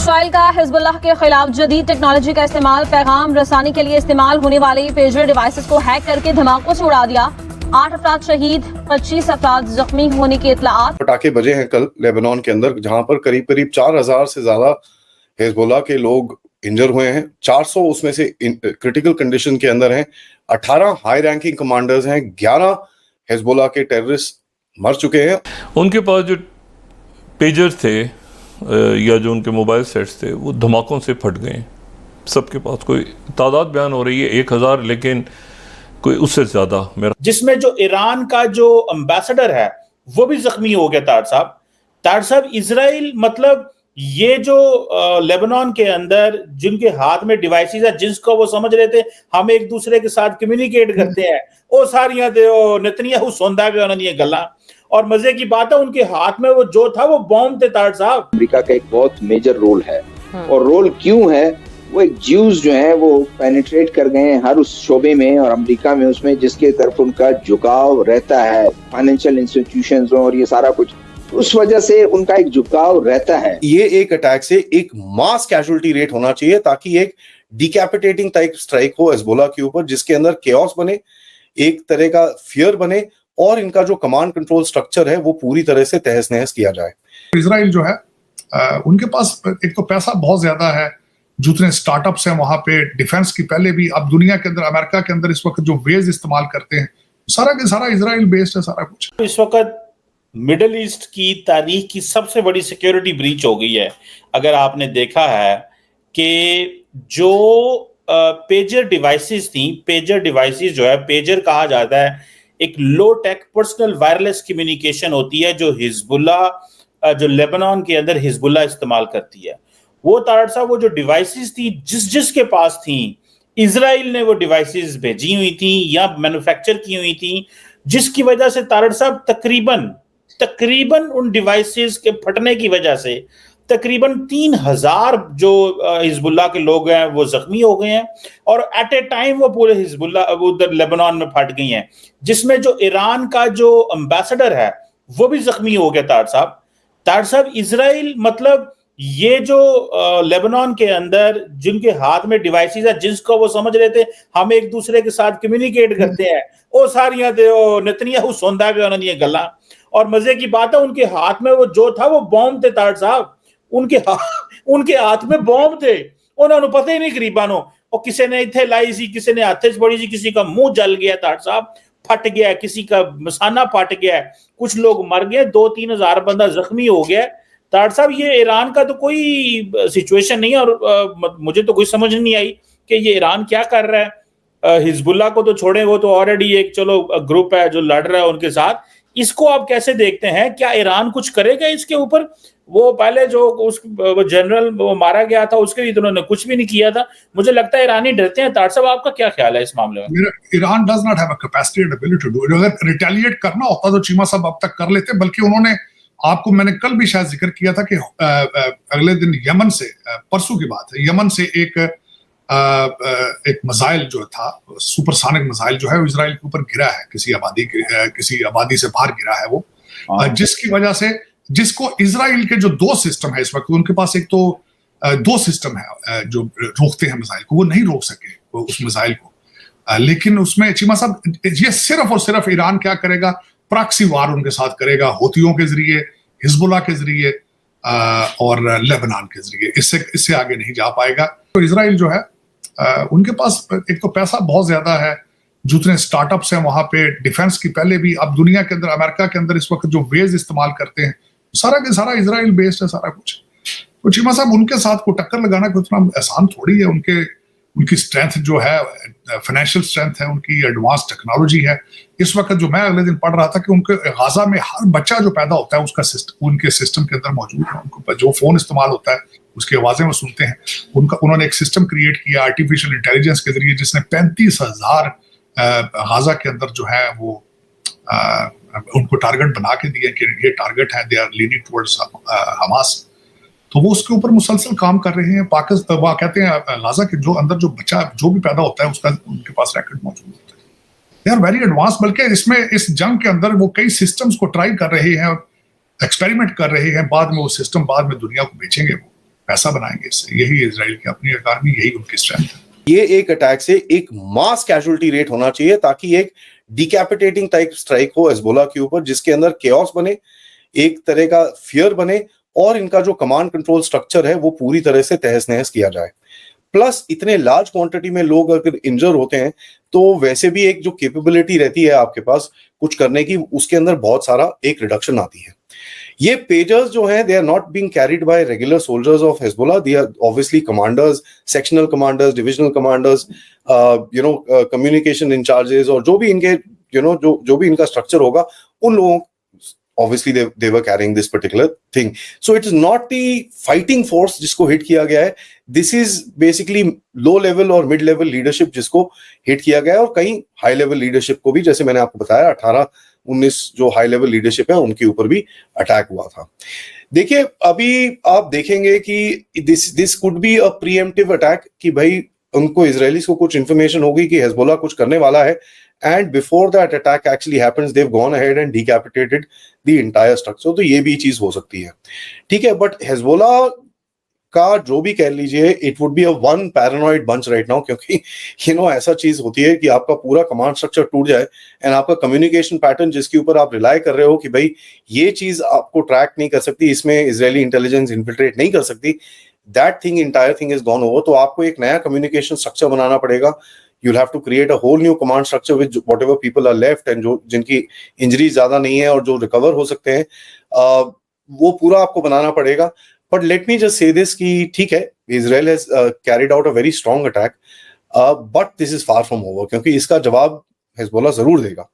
Israel का Hezbollah के खिलाफ जदीद टेक्नोलॉजी का इस्तेमाल पैगाम रसानी के लिए इस्तेमाल होने वाले पेजर डिवाइसेस को हैक करके धमाकों से उड़ा दिया। 8 अफराद शहीद, 25 अफराद जख्मी होने की इत्तलात। पटाखे बजे हैं कल लेबनान के अंदर, जहां पर करीब 4000 से ज्यादा हिजबुल्लाह के लोग इंजर हुए हैं। 400 उसमें से क्रिटिकल कंडीशन के अंदर हैं। 18 हाई रैंकिंग कमांडर्स हैं। 11 हिजबुल्लाह के टेररिस्ट मर चुके हैं। उनके पास जो पेजर थे या जो उनके मोबाइल सेट्स थे वो धमाकों से फट गए। सबके पास कोई तादाद बयान हो रही है 1000, लेकिन कोई उससे ज्यादा मेरा, जिसमें जो ईरान का जो एम्बेसडर है वो भी जख्मी हो गया। तार साहब इजराइल मतलब ये जो लेबनान के अंदर जिनके हाथ में डिवाइसेस है, जिसको वो समझ रहे थे हम एक दूसरे के साथ कम्युनिकेट करते हैं, वो सारियां नेतन्याहू सोंदा गया उन्होंने गल्ला। और मजे की बात है उनके हाथ में वो जो था वो बॉम्ब थे। तार साहब अमेरिका का एक बहुत मेजर रोल है। और रोल क्यों है? वो एक ज्यूज जो है वो पेनिट्रेट कर गए हैं हर उस शोबे में और अमेरिका में, उसमें जिसके तरफ उनका झुकाव रहता है, फाइनेंशियल इंस्टीट्यूशंस और ये सारा कुछ, उस वजह से उनका एक झुकाव रहता है। ये एक अटैक से एक मास कैजुअल्टी रेट होना चाहिए ताकि एक डिकैपिटेटिंग टाइप स्ट्राइक हो हिजबुल्लाह के ऊपर, जिसके अंदर केओस बने, एक तरह का फियर बने और इनका जो कमांड कंट्रोल स्ट्रक्चर है वो पूरी तरह से तहस नहस किया जाए। इजराइल जो है उनके पास एक तो पैसा बहुत ज्यादा है, जितने स्टार्टअप्स हैं वहां पे डिफेंस की, पहले भी, अब दुनिया के अंदर, अमेरिका के अंदर इस वक्त जो वेज इस्तेमाल करते हैं सारा के सारा इजराइल बेस्ड है सारा कुछ। इस वक्त मिडिल ईस्ट की तारीख की सबसे बड़ी सिक्योरिटी ब्रीच हो गई है। अगर आपने देखा है कि जो पेजर डिवाइसेस थी, पेजर डिवाइसेस जो है, पेजर कहा जाता है एक लो टेक पर्सनल वायरलेस कम्युनिकेशन होती है जो हिजबुल्लाह, जो लेबनान के अंदर हिजबुल्लाह इस्तेमाल करती है। वो तारड़ साहब वो जो डिवाइसेस थी जिसके पास थी, इजराइल ने वो डिवाइसेस भेजी हुई थी या मैन्युफैक्चर की हुई थी, जिसकी वजह से तारड़ साहब तकरीबन उन डिवाइसेस के फटने की वजह से तकरीबन 3000 जो हिजबुल्लाह के लोग हैं वो जख्मी हो गए हैं और एट ए टाइम वो पूरे हिजबुल्लाह उधर लेबनान में फट गई हैं, जिसमें जो ईरान का जो एम्बेसडर है वो भी जख्मी हो गया। तार साहब इजराइल मतलब ये जो लेबनान के अंदर जिनके हाथ में डिवाइसेस है, जिसको वो समझ रहे थे हम एक दूसरे के साथ कम्युनिकेट करते हैं, वो सारियां नेतन्याहू सोंदा गया उन्होंने गल्ला। और मजे की बात है उनके हाथ में वो जो था वो बॉम्ब थे। तार साहब उनके हाथ में बॉम्ब थे, उन्होंने पता ही नहीं करीबानो, और किसी ने इथे लाई सी, किसी ने हाथे च पड़ी सी, किसी का मुंह जल गया, तार साहब फट गया, किसी का मसाना फट गया, कुछ लोग मर गए, 2-3 हजार बंदा जख्मी हो गया। तार साहब ये ईरान का तो कोई सिचुएशन नहीं है और मुझे तो कोई समझ नहीं आई कि ये ईरान क्या कर रहा है। हिजबुल्लाह को तो छोड़े, वो तो ऑलरेडी एक चलो ग्रुप है जो लड़ रहा है उनके साथ। इसको आप कैसे देखते हैं? क्या ईरान कुछ करेगा इसके ऊपर? वो पहले जो वो जनरल वो मारा गया था उसके भी तो उन्होंने कुछ भी नहीं किया था। मुझे लगता है ईरानी डरते हैं। तार साहब आपका क्या ख्याल है इस मामले में? Iran does not have a capacity and ability to do it. अगर रिटेलिएट करना होता तो चीमा साहब अब तक कर लेते, बल्कि उन्होंने, आपको मैंने कल भी शायद जिक्र किया था कि अगले दिन यमन से, परसों की बात है, यमन से एक मिसाइल जो था, सुपरसोनिक मिसाइल जो है इजराइल के ऊपर गिरा है, किसी आबादी से बाहर गिरा है वो, जिसकी वजह से, जिसको इजराइल के जो 2 सिस्टम है इस वक्त, उनके पास एक तो 2 सिस्टम है जो रोकते हैं मिसाइल को, वो नहीं रोक सके उस मिसाइल को। लेकिन उसमें चीमा साहब ये सिर्फ और सिर्फ ईरान क्या करेगा, प्रॉक्सी वार उनके साथ करेगा, हौथियों के जरिए, हिजबुल्लाह के जरिए और लेबनान के जरिए। इससे आगे नहीं जा पाएगा। तो इजराइल जो है उनके पास एक तो पैसा बहुत ज्यादा है, जितने स्टार्टअप्स हैं वहां पे डिफेंस की, पहले भी, अब दुनिया के अंदर, अमेरिका के अंदर इस वक्त जो वेज इस्तेमाल करते हैं सारा के सारा इजराइल बेस्ड है सारा कुछ। तो चीमा साहब उनके साथ को टक्कर लगाना कोई इतना आसान थोड़ी है। उनकी स्ट्रेंथ जो है, फाइनेंशियल स्ट्रेंथ है, उनकी एडवांस टेक्नोलॉजी है। इस वक्त जो मैं अगले दिन पढ़ रहा था कि उनके गाजा में हर बच्चा जो पैदा होता है उसका उनके सिस्टम के अंदर मौजूद है। उनको जो फोन इस्तेमाल होता है उसकी आवाजें वो सुनते हैं। उन्होंने एक सिस्टम क्रिएट किया आर्टिफिशियल इंटेलिजेंस के जरिए, जिसने 35,000 गाजा के अंदर जो है वो उनको टारगेट बना के दिए कि ये टारगेट है, they are leaning towards Hamas. तो वो उसके ऊपर मुसलसल काम कर रहे हैं। पाकिस्तान, वो कहते हैं गाजा के जो अंदर जो बच्चा जो भी पैदा होता है उसका उनके पास रैकेट मौजूद होता है। They are very advance. बल्कि इसमें इस जंग के अंदर वो कई सिस्टम्स को ट्राई कर रहे हैं, एक्सपेरिमेंट कर रहे हैं। बाद में वो सिस्टम बाद में दुनिया को बेचेंगे वो। पैसा बनाएंगे इससे। यही इजराइल की अपनी इकॉनमी, यही उनकी स्ट्रेंथ है। ये एक अटैक से एक मास कैजुअलिटी रेट होना चाहिए ताकि एक डिकैपिटेटिंग टाइप स्ट्राइक हो हिजबुल्लाह के ऊपर, जिसके अंदर केओस बने, एक तरह का फियर बने और इनका जो कमांड कंट्रोल स्ट्रक्चर है वो पूरी तरह से तहस नहस किया जाए। प्लस इतने लार्ज क्वांटिटी में लोग अगर इंजर होते हैं तो वैसे भी एक जो कैपेबिलिटी रहती है आपके पास कुछ करने की, उसके अंदर बहुत सारा एक रिडक्शन आती है। ये पेजर्स जो हैं they are not being carried by regular soldiers of Hezbollah, they are obviously commanders, sectional commanders, divisional commanders, communication incharges और जो भी इनके जो भी इनका स्ट्रक्चर होगा, उन लोगों obviously they were carrying this particular thing. So it is not the fighting force जिसको हिट किया गया है, this is basically low level और mid level leadership जिसको हिट किया गया है, और कहीं हाई लेवल लीडरशिप को भी, जैसे मैंने आपको बताया 18-19 जो हाई लेवल लीडरशिप है उनके ऊपर भी अटैक हुआ था। देखिए अभी आप देखेंगे कि this could be a pre-emptive attack, कि भाई उनको इजरायलीज को कुछ इंफॉर्मेशन होगी कि हिजबुल्लाह कुछ करने वाला है, and before that attack actually happens they've gone ahead and decapitated the entire structure। तो ये भी चीज हो सकती है, ठीक है। बट हिजबुल्लाह का जो भी कह लीजिए, it would be a one paranoid bunch right now, क्योंकि ऐसा चीज होती है कि आपका पूरा कमांड स्ट्रक्चर टूट जाए एंड आपका कम्युनिकेशन पैटर्न जिसके ऊपर आप रिलाई कर रहे हो कि भाई ये चीज आपको ट्रैक नहीं कर सकती, इसमें इजरायली इंटेलिजेंस इन्फिल्ट्रेट नहीं कर सकती, that thing entire thing is gone over. तो आपको एक नया कम्युनिकेशन स्ट्रक्चर बनाना पड़ेगा। You'll have to create a whole new command structure with whatever people are left and जो जिनकी इंजरी ज्यादा नहीं है और जो रिकवर हो सकते हैं, वो पूरा आपको बनाना पड़ेगा। But let me just say this कि ठीक है, Israel has carried out a very strong attack, but this is far from over, क्योंकि इसका जवाब हिजबुल्लाह जरूर देगा।